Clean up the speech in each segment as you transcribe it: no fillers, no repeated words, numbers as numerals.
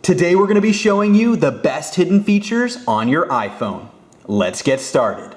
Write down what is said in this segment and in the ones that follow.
Today we're going to be showing you the best hidden features on your iPhone. Let's get started.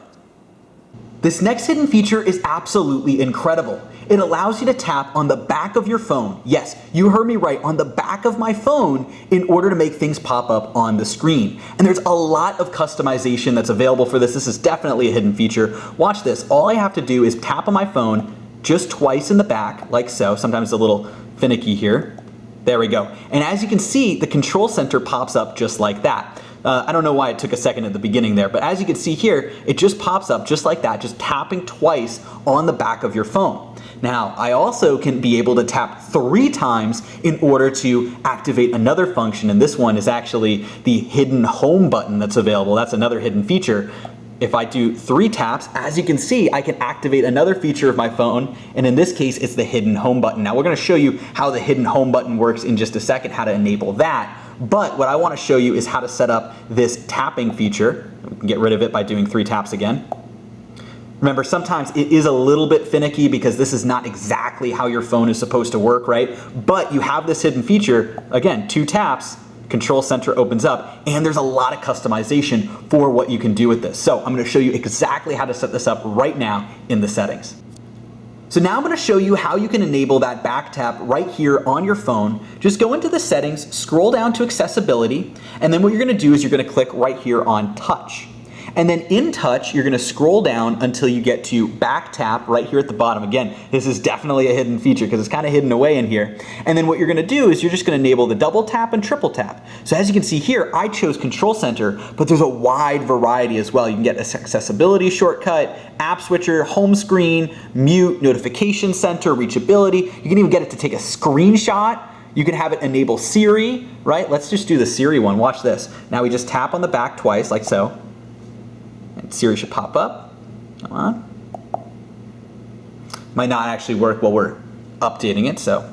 This next hidden feature is absolutely incredible. It allows you to tap on the back of your phone. Yes, you heard me right, on the back of my phone in order to make things pop up on the screen. And there's a lot of customization that's available for this. This is definitely a hidden feature. Watch this. All I have to do is tap on my phone just twice in the back, like so. Sometimes it's a little finicky here. There we go. And as you can see, the control center pops up just like that. I don't know why it took a second at the beginning there, but as you can see here, it just pops up just like that, just tapping twice on the back of your phone. Now, I also can be able to tap 3 times in order to activate another function, and this one is actually the hidden home button that's available. That's another hidden feature. If I do 3 taps, as you can see, I can activate another feature of my phone, and in this case, it's the hidden home button. Now, we're gonna show you how the hidden home button works in just a second, how to enable that. But what I wanna show you is how to set up this tapping feature. We can get rid of it by doing 3 taps again. Remember, sometimes it is a little bit finicky because this is not exactly how your phone is supposed to work, right? But you have this hidden feature, again, 2 taps, control center opens up, and there's a lot of customization for what you can do with this. So I'm gonna show you exactly how to set this up right now in the settings. So now I'm gonna show you how you can enable that back tap right here on your phone. Just go into the settings, scroll down to accessibility, and then what you're gonna do is you're gonna click right here on touch. And then in touch, you're gonna scroll down until you get to back tap right here at the bottom. Again, this is definitely a hidden feature because it's kind of hidden away in here. And then what you're gonna do is you're just gonna enable the double tap and triple tap. So as you can see here, I chose control center, but there's a wide variety as well. You can get an accessibility shortcut, app switcher, home screen, mute, notification center, reachability. You can even get it to take a screenshot. You can have it enable Siri, right? Let's just do the Siri one, watch this. Now we just tap on the back twice, like so. Siri should pop up. Come on. Might not actually work while we're updating it, so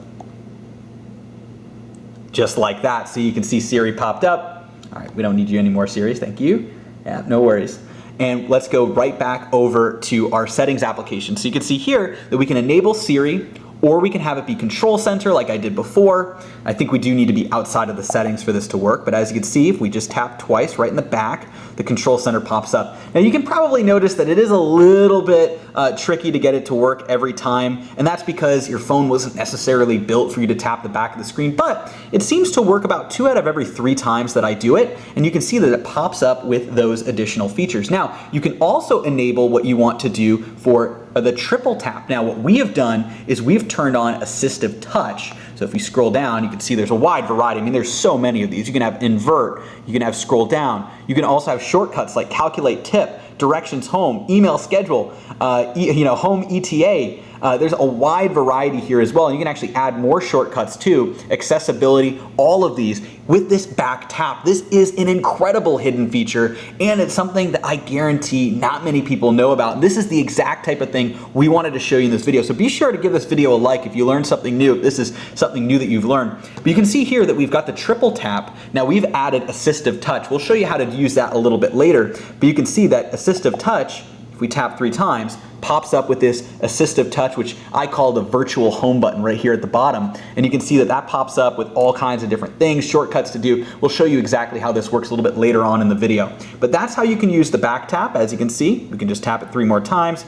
just like that. So you can see Siri popped up. All right, we don't need you anymore, Siri, thank you. Yeah, no worries. And let's go right back over to our settings application. So you can see here that we can enable Siri, or we can have it be control center like I did before. I think we do need to be outside of the settings for this to work, but as you can see, if we just tap twice right in the back, the control center pops up. Now you can probably notice that it is a little bit tricky to get it to work every time, and that's because your phone wasn't necessarily built for you to tap the back of the screen, but it seems to work about 2 out of every 3 times that I do it, and you can see that it pops up with those additional features. Now, you can also enable what you want to do for the triple tap. Now what we have done is we've turned on assistive touch. So if we scroll down, you can see there's a wide variety. I mean, there's so many of these. You can have invert, you can have scroll down. You can also have shortcuts like calculate tip, directions home, email schedule, home ETA. There's a wide variety here as well, and you can actually add more shortcuts too, accessibility, all of these with this back tap. This is an incredible hidden feature, and it's something that I guarantee not many people know about. This is the exact type of thing we wanted to show you in this video, so be sure to give this video a like if you learned something new, if this is something new that you've learned. But you can see here that we've got the triple tap. Now we've added assistive touch. We'll show you how to use that a little bit later, but you can see that assistive touch, if we tap 3 times, pops up with this assistive touch, which I call the virtual home button right here at the bottom. And you can see that that pops up with all kinds of different things, shortcuts to do. We'll show you exactly how this works a little bit later on in the video. But that's how you can use the back tap. As you can see, we can just tap it 3 more times,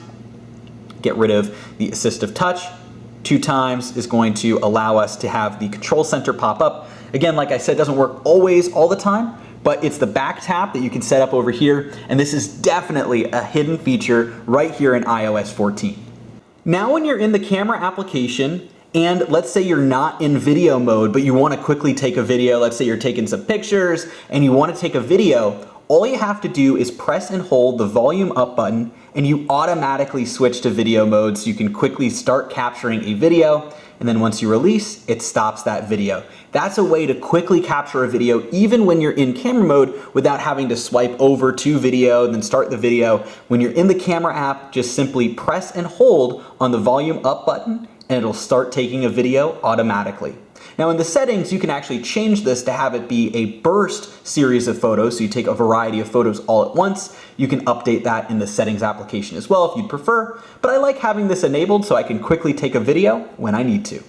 get rid of the assistive touch. 2 times is going to allow us to have the control center pop up. Again, like I said, it doesn't work always all the time, but it's the back tap that you can set up over here, and this is definitely a hidden feature right here in iOS 14. Now when you're in the camera application, and let's say you're not in video mode, but you want to quickly take a video, let's say you're taking some pictures, and you want to take a video, all you have to do is press and hold the volume up button, and you automatically switch to video mode so you can quickly start capturing a video, and then once you release, it stops that video. That's a way to quickly capture a video even when you're in camera mode without having to swipe over to video and then start the video. When you're in the camera app, just simply press and hold on the volume up button and it'll start taking a video automatically. Now in the settings, you can actually change this to have it be a burst series of photos, so you take a variety of photos all at once. You can update that in the settings application as well if you'd prefer, but I like having this enabled so I can quickly take a video when I need to.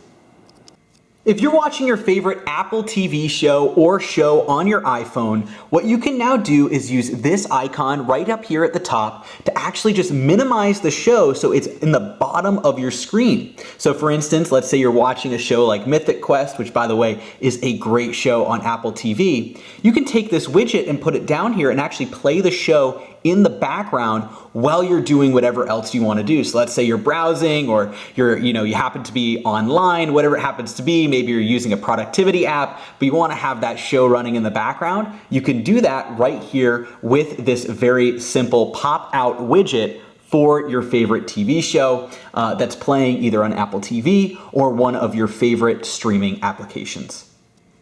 If you're watching your favorite Apple TV show or show on your iPhone, what you can now do is use this icon right up here at the top to actually just minimize the show so it's in the bottom of your screen. So for instance, let's say you're watching a show like Mythic Quest, which by the way is a great show on Apple TV. You can take this widget and put it down here and actually play the show in the background while you're doing whatever else you want to do. So let's say you're browsing or you happen to be online, whatever it happens to be. Maybe you're using a productivity app, but you want to have that show running in the background. You can do that right here with this very simple pop-out widget for your favorite TV show that's playing either on Apple TV or one of your favorite streaming applications.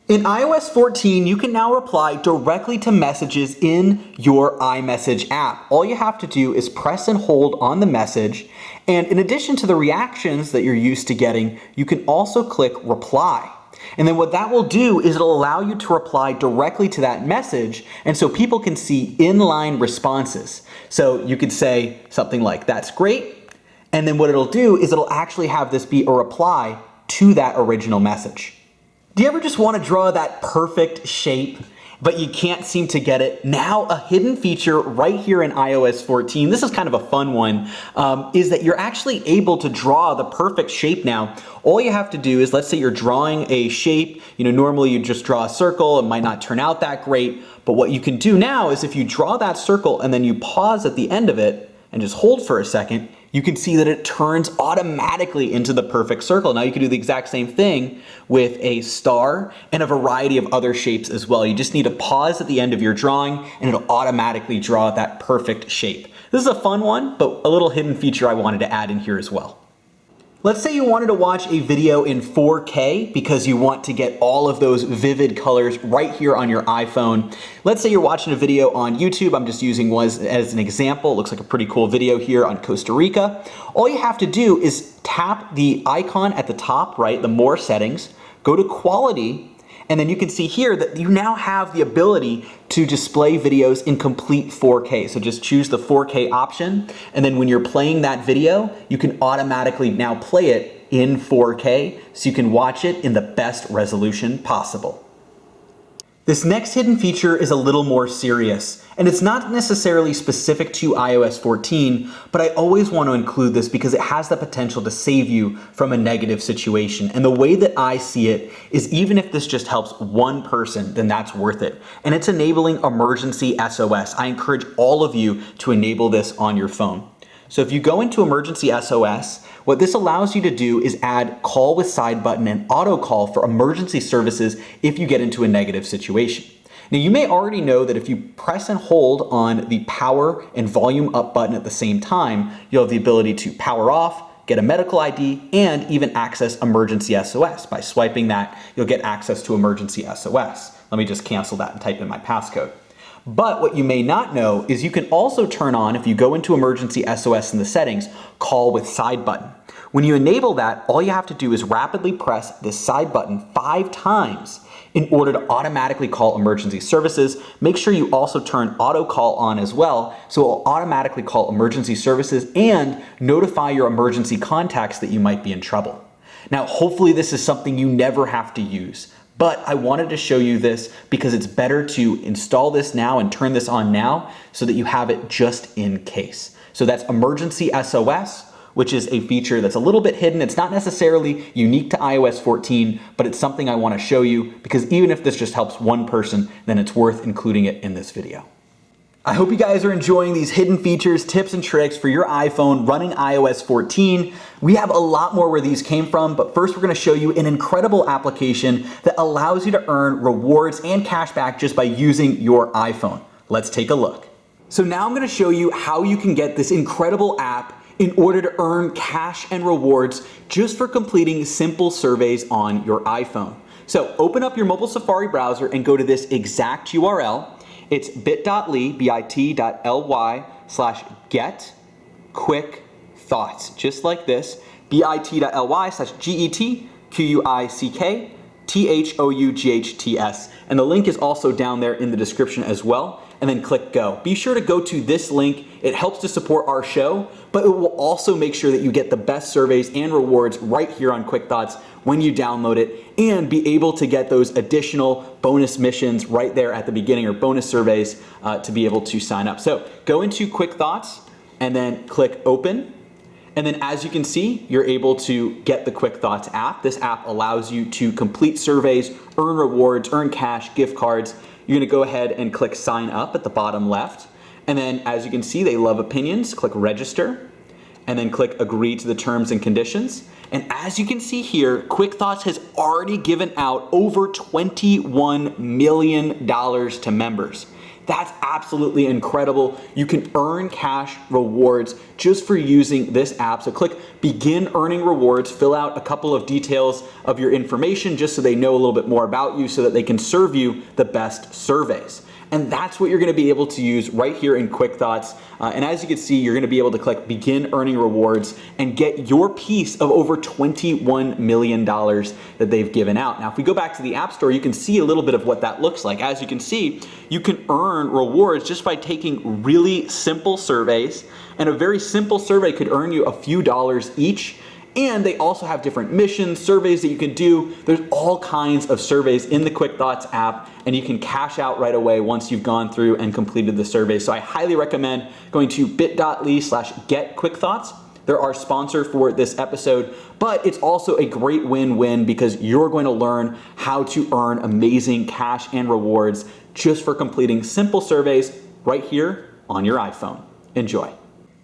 In iOS 14, you can now reply directly to messages in your iMessage app. All you have to do is press and hold on the message, and in addition to the reactions that you're used to getting, you can also click reply. And then what that will do is it'll allow you to reply directly to that message, and so people can see inline responses. So you could say something like, "That's great," and then what it'll do is it'll actually have this be a reply to that original message. Do you ever just want to draw that perfect shape, but you can't seem to get it? Now a hidden feature right here in iOS 14, this is kind of a fun one, is that you're actually able to draw the perfect shape now. All you have to do is, let's say you're drawing a shape, normally you just draw a circle, it might not turn out that great, but what you can do now is if you draw that circle and then you pause at the end of it and just hold for a second, you can see that it turns automatically into the perfect circle. Now you can do the exact same thing with a star and a variety of other shapes as well. You just need to pause at the end of your drawing and it'll automatically draw that perfect shape. This is a fun one, but a little hidden feature I wanted to add in here as well. Let's say you wanted to watch a video in 4K because you want to get all of those vivid colors right here on your iPhone. Let's say you're watching a video on YouTube. I'm just using one as an example. It looks like a pretty cool video here on Costa Rica. All you have to do is tap the icon at the top, right, the more settings, go to quality, and then you can see here that you now have the ability to display videos in complete 4K. So just choose the 4K option, and then when you're playing that video, you can automatically now play it in 4K so you can watch it in the best resolution possible. This next hidden feature is a little more serious, and it's not necessarily specific to iOS 14, but I always want to include this because it has the potential to save you from a negative situation. And the way that I see it is even if this just helps one person, then that's worth it. And it's enabling emergency SOS. I encourage all of you to enable this on your phone. So if you go into emergency SOS, what this allows you to do is add call with side button and auto call for emergency services if you get into a negative situation. Now you may already know that if you press and hold on the power and volume up button at the same time, you'll have the ability to power off, get a medical ID, and even access emergency SOS. By swiping that, you'll get access to emergency SOS. Let me just cancel that and type in my passcode. But what you may not know is you can also turn on, if you go into emergency SOS in the settings, call with side button. When you enable that, all you have to do is rapidly press this side button 5 times in order to automatically call emergency services. Make sure you also turn auto call on as well, so it will automatically call emergency services and notify your emergency contacts that you might be in trouble. Now, hopefully this is something you never have to use. But I wanted to show you this because it's better to install this now and turn this on now so that you have it just in case. So that's emergency SOS, which is a feature that's a little bit hidden. It's not necessarily unique to iOS 14, but it's something I want to show you because even if this just helps one person, then it's worth including it in this video. I hope you guys are enjoying these hidden features, tips, and tricks for your iPhone running iOS 14. We have a lot more where these came from, but first we're going to show you an incredible application that allows you to earn rewards and cash back just by using your iPhone. Let's take a look. So now I'm going to show you how you can get this incredible app in order to earn cash and rewards just for completing simple surveys on your iPhone. So open up your mobile Safari browser and go to this exact URL. It's bit.ly/get QuickThoughts, just like this, bit.ly/GET QUICK THOUGHTS. And the link is also down there in the description as well. And then click go. Be sure to go to this link. It helps to support our show, but it will also make sure that you get the best surveys and rewards right here on QuickThoughts when you download it, and be able to get those additional bonus missions right there at the beginning, or bonus surveys to be able to sign up. So go into QuickThoughts and then click open. And then as you can see, you're able to get the QuickThoughts app. This app allows you to complete surveys, earn rewards, earn cash, gift cards. You're gonna go ahead and click sign up at the bottom left. And then as you can see, they love opinions. Click register and then click agree to the terms and conditions. And as you can see here, QuickThoughts has already given out over $21 million to members. That's absolutely incredible. You can earn cash rewards just for using this app. So click begin earning rewards, fill out a couple of details of your information just so they know a little bit more about you so that they can serve you the best surveys. And that's what you're gonna be able to use right here in QuickThoughts. And as you can see, you're gonna be able to click begin earning rewards and get your piece of over $21 million that they've given out. Now, if we go back to the App Store, you can see a little bit of what that looks like. As you can see, you can earn rewards just by taking really simple surveys, and a very simple survey could earn you a few dollars each. And they also have different missions, surveys that you can do. There's all kinds of surveys in the QuickThoughts app, and you can cash out right away once you've gone through and completed the survey. So I highly recommend going to bit.ly/getQuickThoughts. They're our sponsor for this episode, but it's also a great win-win because you're going to learn how to earn amazing cash and rewards just for completing simple surveys right here on your iPhone. Enjoy.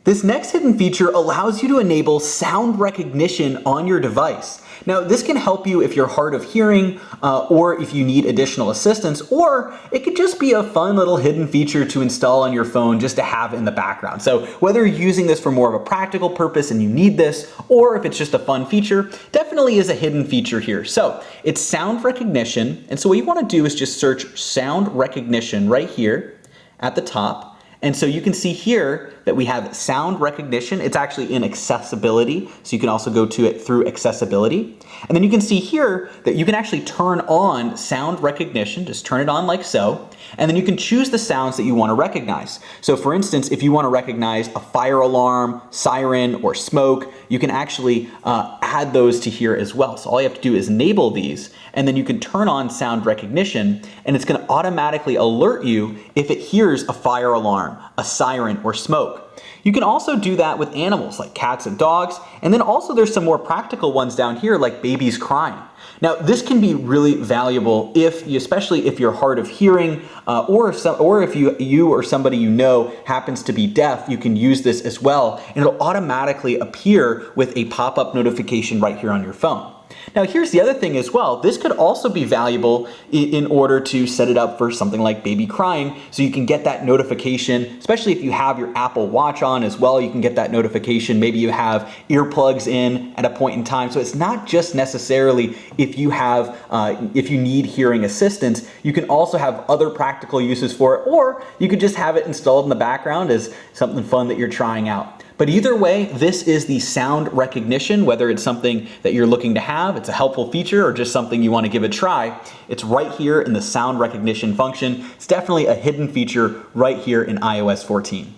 This next hidden feature allows you to enable sound recognition on your device. Now, this can help you if you're hard of hearing or if you need additional assistance, or it could just be a fun little hidden feature to install on your phone just to have in the background. So whether you're using this for more of a practical purpose and you need this, or if it's just a fun feature, definitely is a hidden feature here. So it's sound recognition. And so what you want to do is just search sound recognition right here at the top. And so you can see here that we have sound recognition. It's actually in accessibility, so you can also go to it through accessibility. And then you can see here that you can actually turn on sound recognition, just turn it on like so, and then you can choose the sounds that you want to recognize. So for instance, if you want to recognize a fire alarm, siren, or smoke, you can actually add those to here as well. So all you have to do is enable these, and then you can turn on sound recognition, and it's going to automatically alert you if it hears a fire alarm, a siren, or smoke. You can also do that with animals like cats and dogs, and then also there's some more practical ones down here like babies crying. Now this can be really valuable especially if you're hard of hearing or if you or somebody you know happens to be deaf. You can use this as well, and it'll automatically appear with a pop-up notification right here on your phone. Now here's the other thing as well. This could also be valuable in order to set it up for something like baby crying, so you can get that notification, especially if you have your Apple Watch on as well. You can get that notification. Maybe you have earplugs in at a point in time. So it's not just necessarily if you need hearing assistance. You can also have other practical uses for it, or you could just have it installed in the background as something fun that you're trying out. But either way, this is the sound recognition, whether it's something that you're looking to have, it's a helpful feature, or just something you want to give a try. It's right here in the sound recognition function. It's definitely a hidden feature right here in iOS 14.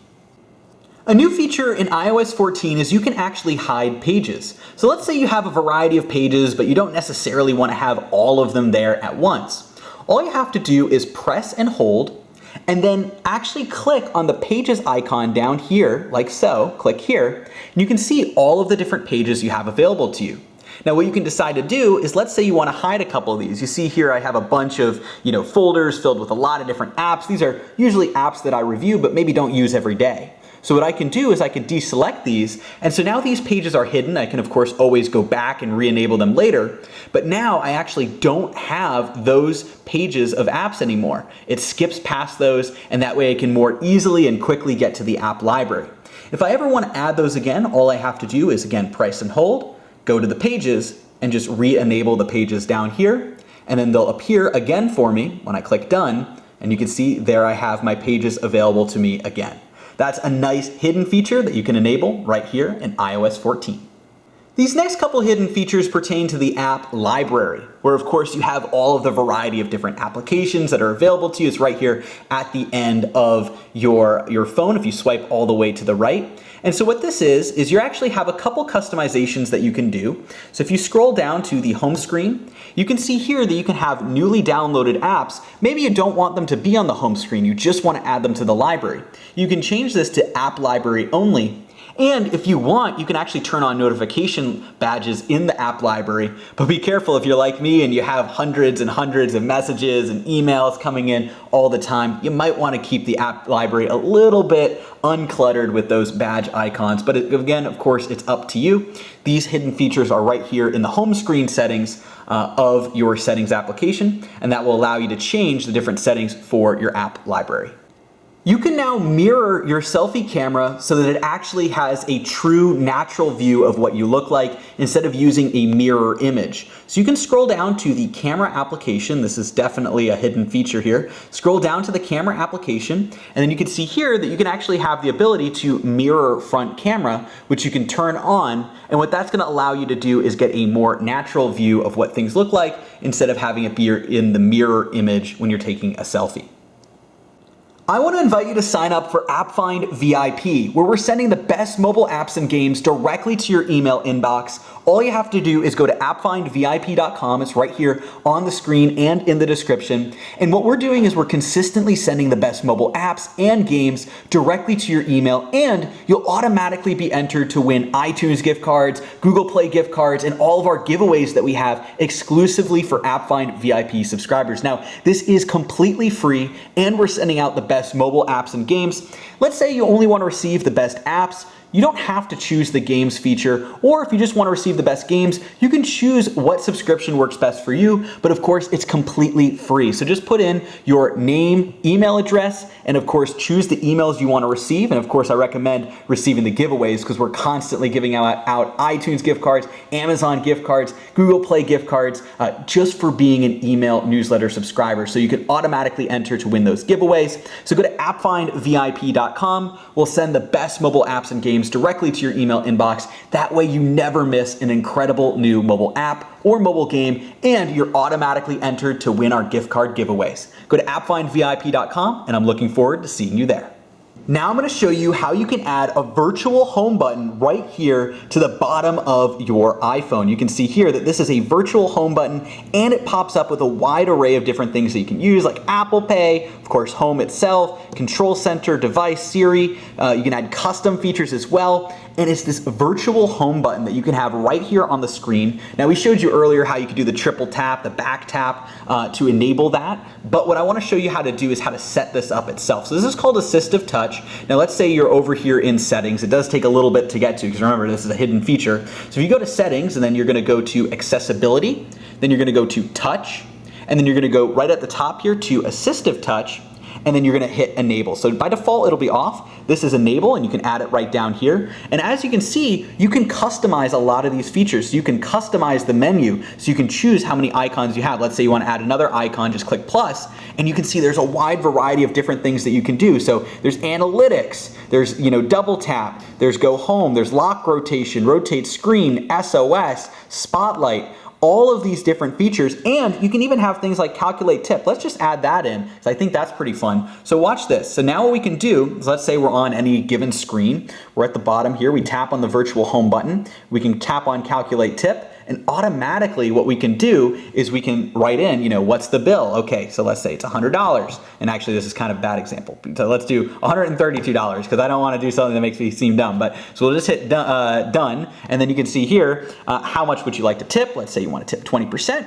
A new feature in iOS 14 is you can actually hide pages. So let's say you have a variety of pages, but you don't necessarily want to have all of them there at once. All you have to do is press and hold, and then actually click on the pages icon down here, like so, click here, and you can see all of the different pages you have available to you. Now what you can decide to do is, let's say you want to hide a couple of these. You see here I have a bunch of folders filled with a lot of different apps. These are usually apps that I review but maybe don't use every day. So what I can do is I can deselect these, and so now these pages are hidden. I can of course always go back and re-enable them later, but now I actually don't have those pages of apps anymore. It skips past those, and that way I can more easily and quickly get to the app library. If I ever want to add those again, all I have to do is again press and hold, go to the pages, and just re-enable the pages down here, and then they'll appear again for me when I click done, and you can see there I have my pages available to me again. That's a nice hidden feature that you can enable right here in iOS 14. These next couple hidden features pertain to the app library, where of course you have all of the variety of different applications that are available to you. It's right here at the end of your phone if you swipe all the way to the right. And so what this is you actually have a couple customizations that you can do. So if you scroll down to the home screen, you can see here that you can have newly downloaded apps. Maybe you don't want them to be on the home screen, you just want to add them to the library. You can change this to app library only. And if you want, you can actually turn on notification badges in the app library. But be careful if you're like me and you have hundreds and hundreds of messages and emails coming in all the time. You might want to keep the app library a little bit uncluttered with those badge icons. But again, of course, it's up to you. These hidden features are right here in the home screen settings of your settings application, and that will allow you to change the different settings for your app library. You can now mirror your selfie camera so that it actually has a true natural view of what you look like instead of using a mirror image. So you can scroll down to the camera application. This is definitely a hidden feature here. Scroll down to the camera application, and then you can see here that you can actually have the ability to mirror front camera, which you can turn on. And what that's going to allow you to do is get a more natural view of what things look like instead of having it be in the mirror image when you're taking a selfie. I want to invite you to sign up for AppFind VIP, where we're sending the best mobile apps and games directly to your email inbox. All you have to do is go to appfindvip.com. It's right here on the screen and in the description. And what we're doing is we're consistently sending the best mobile apps and games directly to your email, and you'll automatically be entered to win iTunes gift cards, Google Play gift cards, and all of our giveaways that we have exclusively for AppFind VIP subscribers. Now, this is completely free, and we're sending out the best mobile apps and games. Let's say you only want to receive the best apps. You don't have to choose the games feature, or if you just want to receive the best games, you can choose what subscription works best for you, but of course it's completely free. So just put in your name, email address, and of course choose the emails you want to receive. And of course I recommend receiving the giveaways because we're constantly giving out iTunes gift cards, Amazon gift cards, Google Play gift cards, just for being an email newsletter subscriber. So you can automatically enter to win those giveaways. So go to appfindvip.com. We'll send the best mobile apps and games directly to your email inbox. That way you never miss an incredible new mobile app or mobile game, and you're automatically entered to win our gift card giveaways. Go to appfindvip.com, and I'm looking forward to seeing you there. Now I'm going to show you how you can add a virtual home button right here to the bottom of your iPhone. You can see here that this is a virtual home button, and it pops up with a wide array of different things that you can use, like Apple Pay, of course home itself, control center, device, Siri. You can add custom features as well. And it's this virtual home button that you can have right here on the screen. Now we showed you earlier how you could do the triple tap, the back tap to enable that. But what I want to show you how to do is how to set this up itself. So this is called assistive touch. Now let's say you're over here in settings. It does take a little bit to get to because remember this is a hidden feature. So if you go to settings and then you're going to go to accessibility, then you're going to go to touch, and then you're going to go right at the top here to assistive touch, and then you're going to hit enable. So by default it'll be off. This is enable, and you can add it right down here. And as you can see, you can customize a lot of these features. So you can customize the menu, so you can choose how many icons you have. Let's say you want to add another icon, just click plus, and you can see there's a wide variety of different things that you can do. So there's analytics, there's double tap, there's go home, there's lock rotation, rotate screen, SOS, spotlight, all of these different features, and you can even have things like calculate tip. Let's just add that in, because I think that's pretty fun. So watch this. So now what we can do is, let's say we're on any given screen. We're at the bottom here. We tap on the virtual home button. We can tap on calculate tip, and automatically what we can do is we can write in, what's the bill? Okay, so let's say it's $100. And actually this is kind of a bad example. So let's do $132 because I don't want to do something that makes me seem dumb. But so we'll just hit done, and then you can see here, how much would you like to tip? Let's say you want to tip 20%.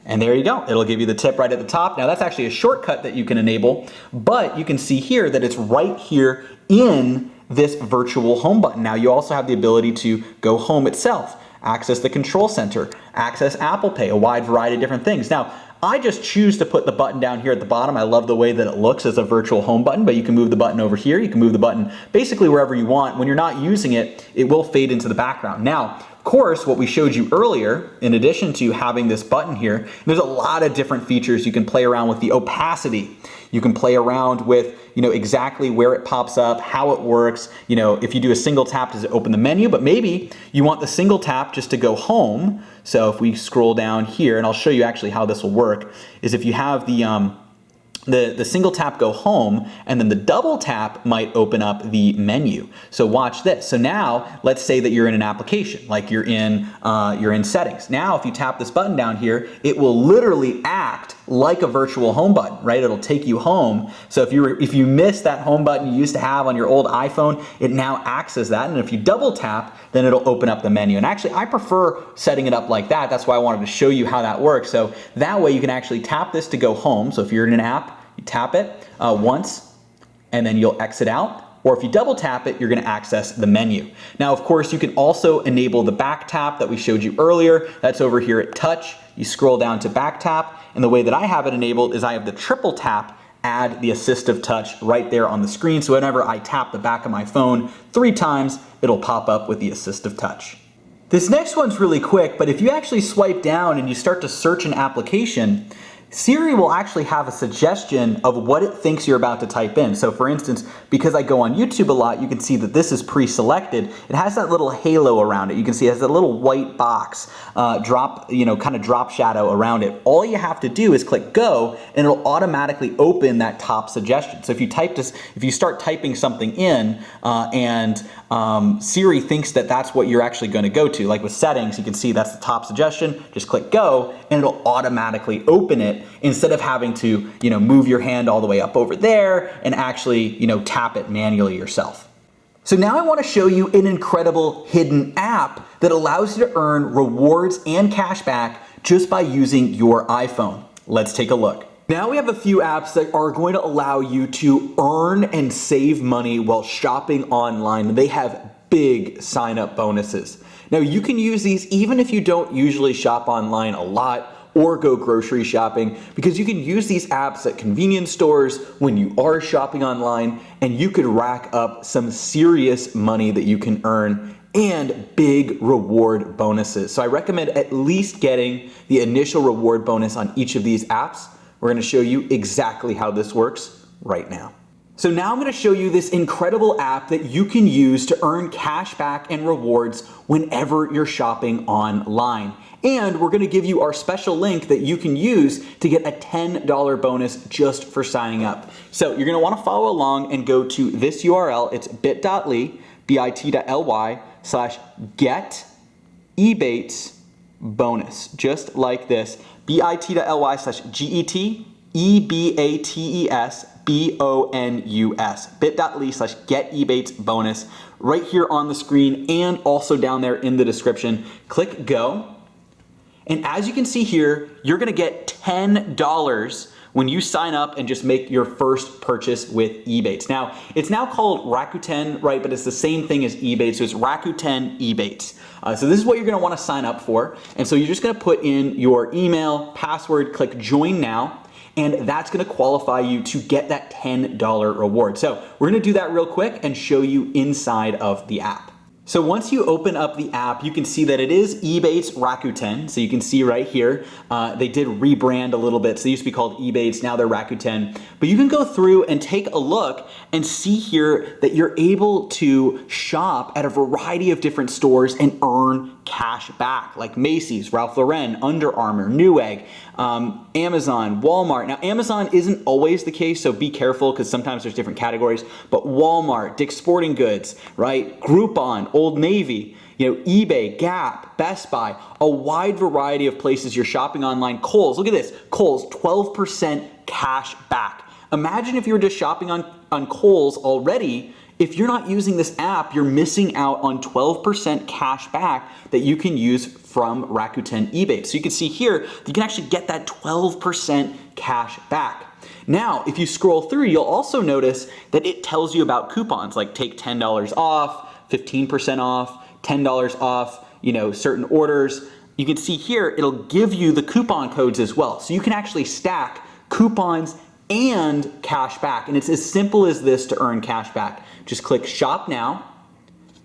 And there you go. It'll give you the tip right at the top. Now that's actually a shortcut that you can enable, but you can see here that it's right here in this virtual home button. Now you also have the ability to go home itself, access the control center, access Apple Pay, a wide variety of different things. Now, I just choose to put the button down here at the bottom. I love the way that it looks as a virtual home button, but you can move the button over here. You can move the button basically wherever you want. When you're not using it, it will fade into the background. Now, course, what we showed you earlier, in addition to having this button here, there's a lot of different features. You can play around with the opacity. You can play around with, exactly where it pops up, how it works. If you do a single tap, does it open the menu? But maybe you want the single tap just to go home. So if we scroll down here, and I'll show you actually how this will work, is if you have the single tap go home, and then the double tap might open up the menu. So watch this. So now let's say that you're in an application, like you're in settings. Now if you tap this button down here, it will literally act like a virtual home button, right? It'll take you home. So if you miss that home button you used to have on your old iPhone, it now acts as that. And if you double tap, then it'll open up the menu. And actually I prefer setting it up like that. That's why I wanted to show you how that works. So that way you can actually tap this to go home. So if you're in an app, you tap it once and then you'll exit out. Or if you double tap it, you're gonna access the menu. Now, of course, you can also enable the back tap that we showed you earlier. That's over here at touch. You scroll down to back tap, and the way that I have it enabled is I have the triple tap, add the assistive touch right there on the screen. So whenever I tap the back of my phone 3 times, it'll pop up with the assistive touch. This next one's really quick, but if you actually swipe down and you start to search an application, Siri will actually have a suggestion of what it thinks you're about to type in. So for instance, because I go on YouTube a lot, you can see that this is pre-selected. It has that little halo around it. You can see it has that little white box, kind of drop shadow around it. All you have to do is click go, and it'll automatically open that top suggestion. So if you start typing something in, Siri thinks that that's what you're actually going to go to. Like with settings, you can see that's the top suggestion. Just click go, and it'll automatically open it, instead of having to, move your hand all the way up over there and actually, tap it manually yourself. So now I want to show you an incredible hidden app that allows you to earn rewards and cash back just by using your iPhone. Let's take a look. Now we have a few apps that are going to allow you to earn and save money while shopping online. They have big sign-up bonuses. Now you can use these even if you don't usually shop online a lot or go grocery shopping, because you can use these apps at convenience stores when you are shopping online, and you could rack up some serious money that you can earn and big reward bonuses. So I recommend at least getting the initial reward bonus on each of these apps. We're gonna show you exactly how this works right now. So now I'm gonna show you this incredible app that you can use to earn cash back and rewards whenever you're shopping online. And we're gonna give you our special link that you can use to get a $10 bonus just for signing up. So you're gonna wanna follow along and go to this URL. It's bit.ly, bit.ly/get Ebates bonus, just like this, bit.ly/GET EBATES BONUS, bit.ly/get Ebates bonus, right here on the screen and also down there in the description. Click go. And as you can see here, you're gonna get $10 when you sign up and just make your first purchase with Ebates. Now, it's now called Rakuten, right? But it's the same thing as Ebates, so it's Rakuten Ebates. So this is what you're gonna wanna sign up for. And so you're just gonna put in your email, password, click join now, and that's gonna qualify you to get that $10 reward. So we're gonna do that real quick and show you inside of the app. So once you open up the app, you can see that it is Ebates Rakuten. So you can see right here, they did rebrand a little bit. So they used to be called Ebates, now they're Rakuten. But you can go through and take a look and see here that you're able to shop at a variety of different stores and earn cash back, like Macy's, Ralph Lauren, Under Armour, Newegg, Amazon, Walmart. Now Amazon isn't always the case, so be careful because sometimes there's different categories, but Walmart, Dick's Sporting Goods, right? Groupon, Old Navy, eBay, Gap, Best Buy, a wide variety of places you're shopping online. Kohl's, look at this, Kohl's, 12% cash back. Imagine if you were just shopping on Kohl's already. If you're not using this app, you're missing out on 12% cash back that you can use from Rakuten Ebates. So you can see here, you can actually get that 12% cash back. Now, if you scroll through, you'll also notice that it tells you about coupons, like take $10 off, 15% off, $10 off, certain orders. You can see here, it'll give you the coupon codes as well. So you can actually stack coupons and cash back. And it's as simple as this to earn cash back. Just click shop now.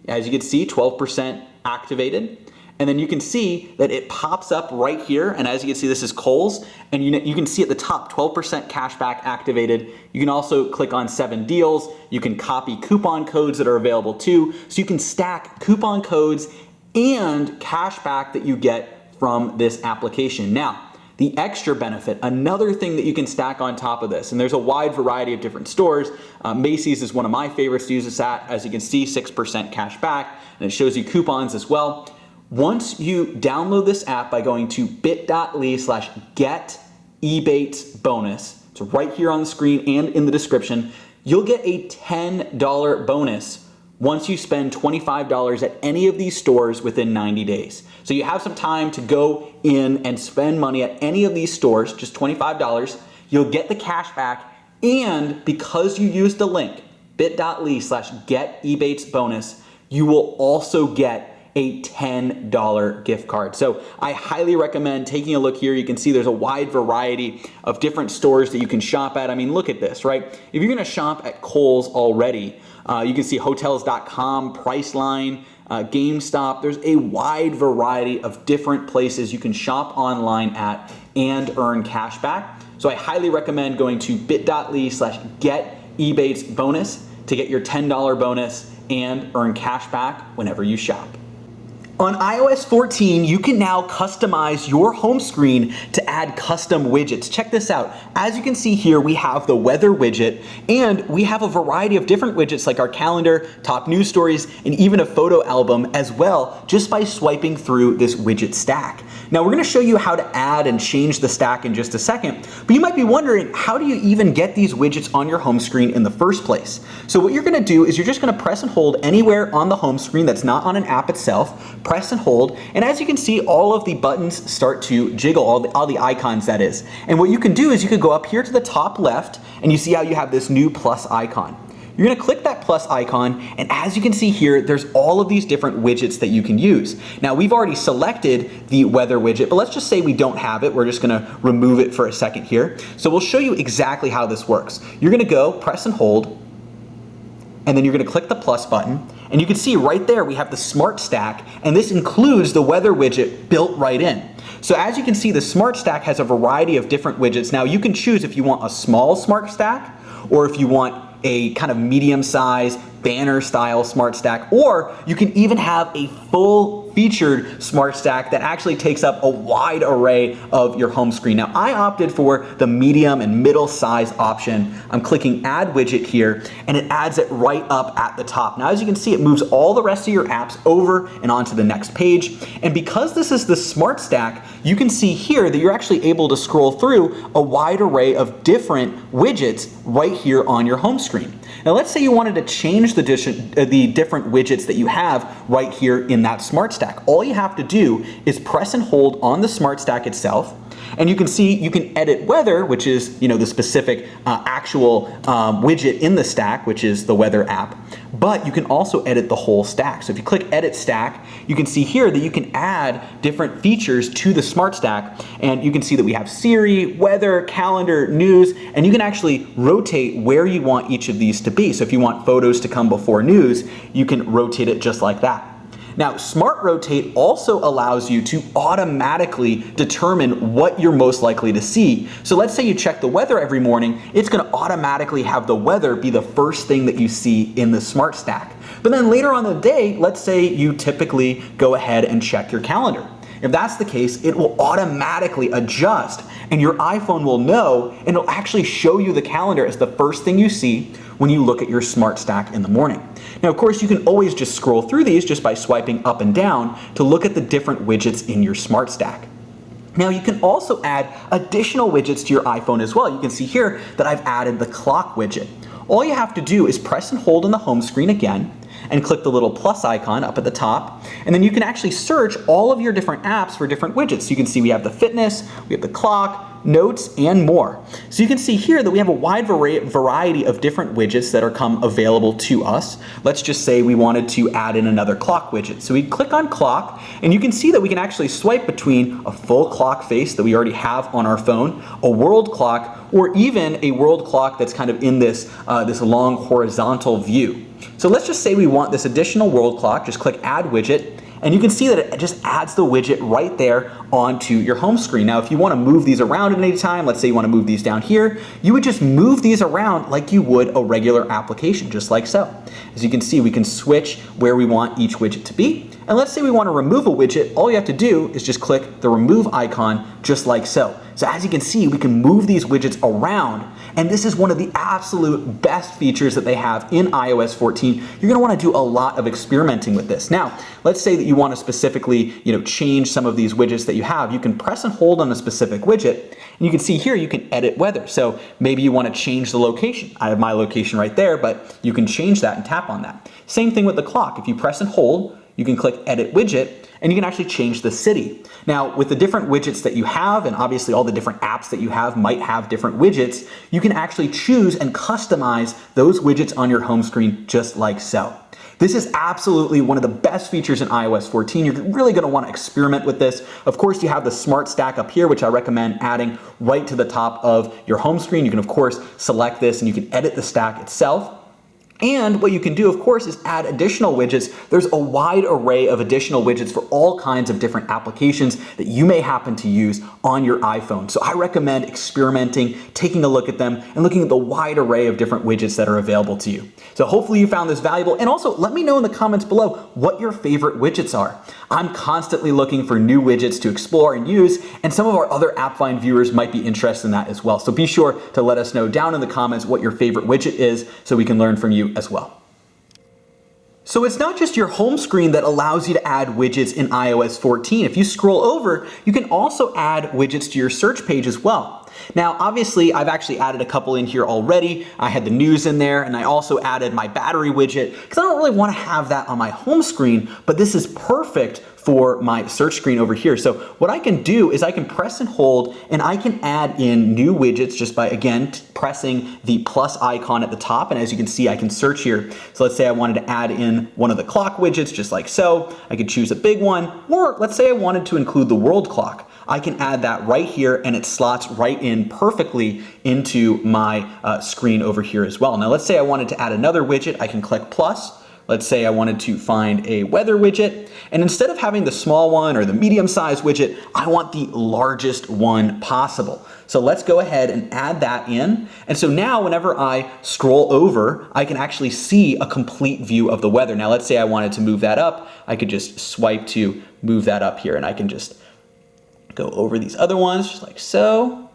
As you can see, 12% activated. and then you can see that it pops up right here, and as you can see, this is Kohl's, and you can see at the top 12% cash back activated. You can also click on 7 deals. You can copy coupon codes that are available too, so you can stack coupon codes and cash back that you get from this application. Now, the extra benefit, another thing that you can stack on top of this, and there's a wide variety of different stores. Macy's is one of my favorites to use this at. As you can see, 6% cash back, and it shows you coupons as well. Once you download this app by going to bit.ly/get Ebates bonus, it's right here on the screen and in the description, you'll get a $10 bonus once you spend $25 at any of these stores within 90 days. So you have some time to go in and spend money at any of these stores, just $25. You'll get the cash back, and because you used the link, bit.ly/get Ebates bonus, you will also get a $10 gift card. So I highly recommend taking a look here. You can see there's a wide variety of different stores that you can shop at. I mean, look at this, right? If you're gonna shop at Kohl's already, you can see hotels.com, Priceline, GameStop. There's a wide variety of different places you can shop online at and earn cash back. So I highly recommend going to bit.ly/get Ebates bonus to get your $10 bonus and earn cash back whenever you shop. On iOS 14, you can now customize your home screen to add custom widgets. Check this out. As you can see here, we have the weather widget, and we have a variety of different widgets like our calendar, top news stories, and even a photo album as well, just by swiping through this widget stack. Now, we're gonna show you how to add and change the stack in just a second, but you might be wondering, how do you even get these widgets on your home screen in the first place? So what you're gonna do is you're just gonna press and hold anywhere on the home screen that's not on an app itself, press and hold, and as you can see, all of the buttons start to jiggle, all the icons that is. And what you can do is you could go up here to the top left, and you see how you have this new plus icon. You're gonna click that plus icon, and as you can see here, there's all of these different widgets that you can use. Now, we've already selected the weather widget, but let's just say we don't have it. We're just gonna remove it for a second here. So we'll show you exactly how this works. You're gonna go, press and hold, and then you're gonna click the plus button, and you can see right there we have the Smart Stack, and this includes the weather widget built right in. So as you can see, the Smart Stack has a variety of different widgets. Now you can choose if you want a small Smart Stack, or if you want a kind of medium-sized banner style Smart Stack, or you can even have a full featured Smart Stack that actually takes up a wide array of your home screen. Now, I opted for the medium and middle size option. I'm clicking add widget here, and it adds it right up at the top. Now, as you can see, it moves all the rest of your apps over and onto the next page. And because this is the Smart Stack, you can see here that you're actually able to scroll through a wide array of different widgets right here on your home screen. Now, let's say you wanted to change the different widgets that you have right here in that Smart Stack. All you have to do is press and hold on the Smart Stack itself, and you can see you can edit weather, which is the specific actual widget in the stack, which is the weather app, but you can also edit the whole stack. So if you click edit stack, you can see here that you can add different features to the Smart Stack, and you can see that we have Siri, weather, calendar, news, and you can actually rotate where you want each of these to be. So if you want photos to come before news, you can rotate it just like that. Now, Smart Rotate also allows you to automatically determine what you're most likely to see. So let's say you check the weather every morning, it's gonna automatically have the weather be the first thing that you see in the Smart Stack. But then later on in the day, let's say you typically go ahead and check your calendar. If that's the case, it will automatically adjust, and your iPhone will know, and it'll actually show you the calendar as the first thing you see when you look at your Smart Stack in the morning. Now, of course, you can always just scroll through these just by swiping up and down to look at the different widgets in your Smart Stack. Now, you can also add additional widgets to your iPhone as well. You can see here that I've added the clock widget. All you have to do is press and hold on the home screen again, and click the little plus icon up at the top, and then you can actually search all of your different apps for different widgets. You can see we have the fitness, we have the clock, notes, and more. So you can see here that we have a wide variety of different widgets that are available to us. Let's just say we wanted to add in another clock widget. So we click on clock, and you can see that we can actually swipe between a full clock face that we already have on our phone, a world clock, or even a world clock that's kind of in this long horizontal view. So let's just say we want this additional world clock. Just click add widget, And you can see that it just adds the widget right there onto your home screen. Now, if you want to move these around at any time, let's say you want to move these down here, you would just move these around like you would a regular application, just like so. As you can see, we can switch where we want each widget to be. And let's say we want to remove a widget, all you have to do is just click the remove icon just like so. So as you can see, we can move these widgets around, and this is one of the absolute best features that they have in iOS 14. You're gonna wanna do a lot of experimenting with this. Now, let's say that you wanna specifically change some of these widgets that you have. You can press and hold on a specific widget, and you can see here you can edit weather. So maybe you wanna change the location. I have my location right there, but you can change that and tap on that. Same thing with the clock. If you press and hold, you can click edit widget, and you can actually change the city. Now, with the different widgets that you have, and obviously all the different apps that you have might have different widgets, you can actually choose and customize those widgets on your home screen just like so. This is absolutely one of the best features in iOS 14. You're really gonna wanna experiment with this. Of course, you have the Smart Stack up here, which I recommend adding right to the top of your home screen. You can, of course, select this and you can edit the stack itself. And what you can do, of course, is add additional widgets. There's a wide array of additional widgets for all kinds of different applications that you may happen to use on your iPhone. So I recommend experimenting, taking a look at them, and looking at the wide array of different widgets that are available to you. So hopefully you found this valuable, and also let me know in the comments below what your favorite widgets are. I'm constantly looking for new widgets to explore and use, and some of our other AppFind viewers might be interested in that as well. So be sure to let us know down in the comments what your favorite widget is so we can learn from you as well. So it's not just your home screen that allows you to add widgets in iOS 14. If you scroll over, you can also add widgets to your search page as well. Now, obviously, I've actually added a couple in here already. I had the news in there, and I also added my battery widget, because I don't really want to have that on my home screen, but this is perfect for my search screen over here. So what I can do is I can press and hold, and I can add in new widgets just by, again, pressing the plus icon at the top. And as you can see, I can search here. So let's say I wanted to add in one of the clock widgets, just like so. I could choose a big one, or let's say I wanted to include the world clock. I can add that right here, and it slots right in perfectly into my screen over here as well. Now let's say I wanted to add another widget. I can click plus. Let's say I wanted to find a weather widget, and instead of having the small one or the medium-sized widget, I want the largest one possible. So let's go ahead and add that in. And so now whenever I scroll over, I can actually see a complete view of the weather. Now let's say I wanted to move that up. I could just swipe to move that up here, and I can just go over these other ones just like so.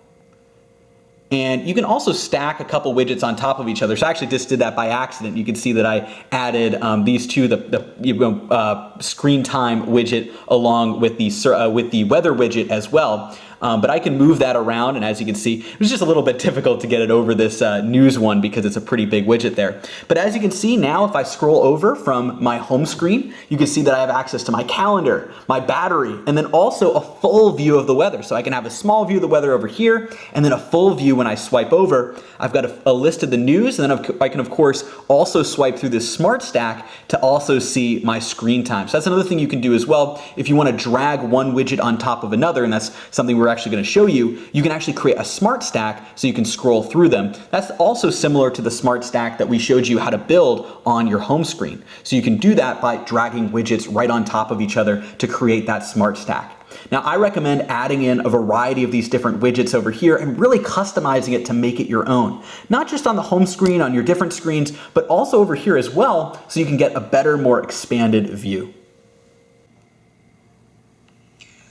And you can also stack a couple widgets on top of each other. So I actually just did that by accident. You can see that I added these two, the screen time widget along with the weather widget as well. But I can move that around, and as you can see, it was just a little bit difficult to get it over this news one because it's a pretty big widget there. But as you can see now, if I scroll over from my home screen, you can see that I have access to my calendar, my battery, and then also a full view of the weather. So I can have a small view of the weather over here, and then a full view when I swipe over. I've got a list of the news, and then I can, of course, also swipe through this Smart Stack to also see my screen time. So that's another thing you can do as well. If you want to drag one widget on top of another, and that's something we're actually going to show you, you can actually create a Smart Stack so you can scroll through them. That's also similar to the Smart Stack that we showed you how to build on your home screen. So you can do that by dragging widgets right on top of each other to create that Smart Stack. Now, I recommend adding in a variety of these different widgets over here and really customizing it to make it your own. Not just on the home screen, on your different screens, but also over here as well, so you can get a better, more expanded view.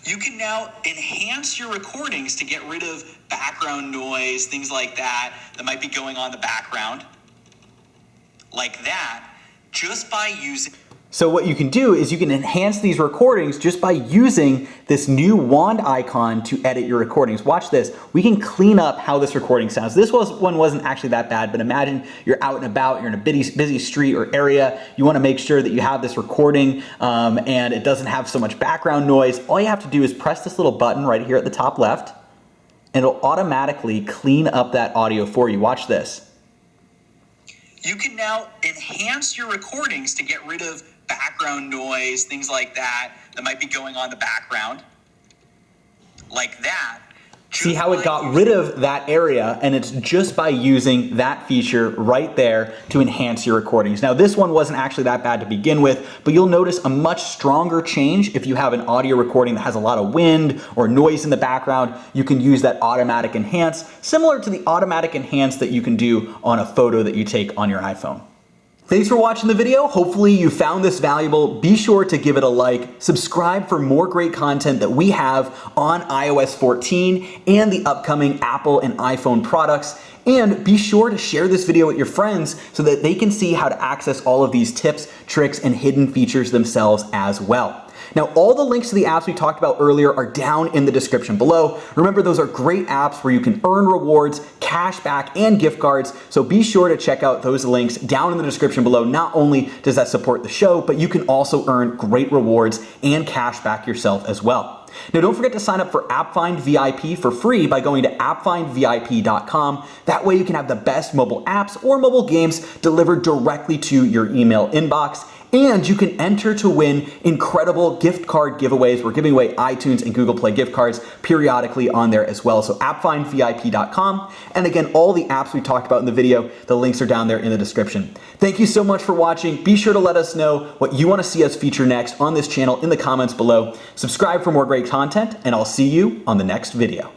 You can now enhance your recordings to get rid of background noise, things like that might be going on in the background, like that, just by using... So what you can do is you can enhance these recordings just by using this new wand icon to edit your recordings. Watch this. We can clean up how this recording sounds. This one wasn't actually that bad, but imagine you're out and about, you're in a busy street or area. You want to make sure that you have this recording and it doesn't have so much background noise. All you have to do is press this little button right here at the top left, and it'll automatically clean up that audio for you. Watch this. You can now enhance your recordings to get rid of background noise, things like that might be going on in the background, like that, See how it got rid of that area, and it's just by using that feature right there to enhance your recordings. Now this one wasn't actually that bad to begin with, but you'll notice a much stronger change if you have an audio recording that has a lot of wind or noise in the background. You can use that automatic enhance, similar to the automatic enhance that you can do on a photo that you take on your iPhone. Thanks for watching the video. Hopefully you found this valuable. Be sure to give it a like, subscribe for more great content that we have on iOS 14 and the upcoming Apple and iPhone products. And be sure to share this video with your friends so that they can see how to access all of these tips, tricks, and hidden features themselves as well. Now, all the links to the apps we talked about earlier are down in the description below. Remember, those are great apps where you can earn rewards, cash back, and gift cards. So be sure to check out those links down in the description below. Not only does that support the show, but you can also earn great rewards and cash back yourself as well. Now, don't forget to sign up for AppFind VIP for free by going to appfindvip.com. That way you can have the best mobile apps or mobile games delivered directly to your email inbox. And you can enter to win incredible gift card giveaways. We're giving away iTunes and Google Play gift cards periodically on there as well. So appfindvip.com. And again, all the apps we talked about in the video, the links are down there in the description. Thank you so much for watching. Be sure to let us know what you want to see us feature next on this channel in the comments below. Subscribe for more great content, and I'll see you on the next video.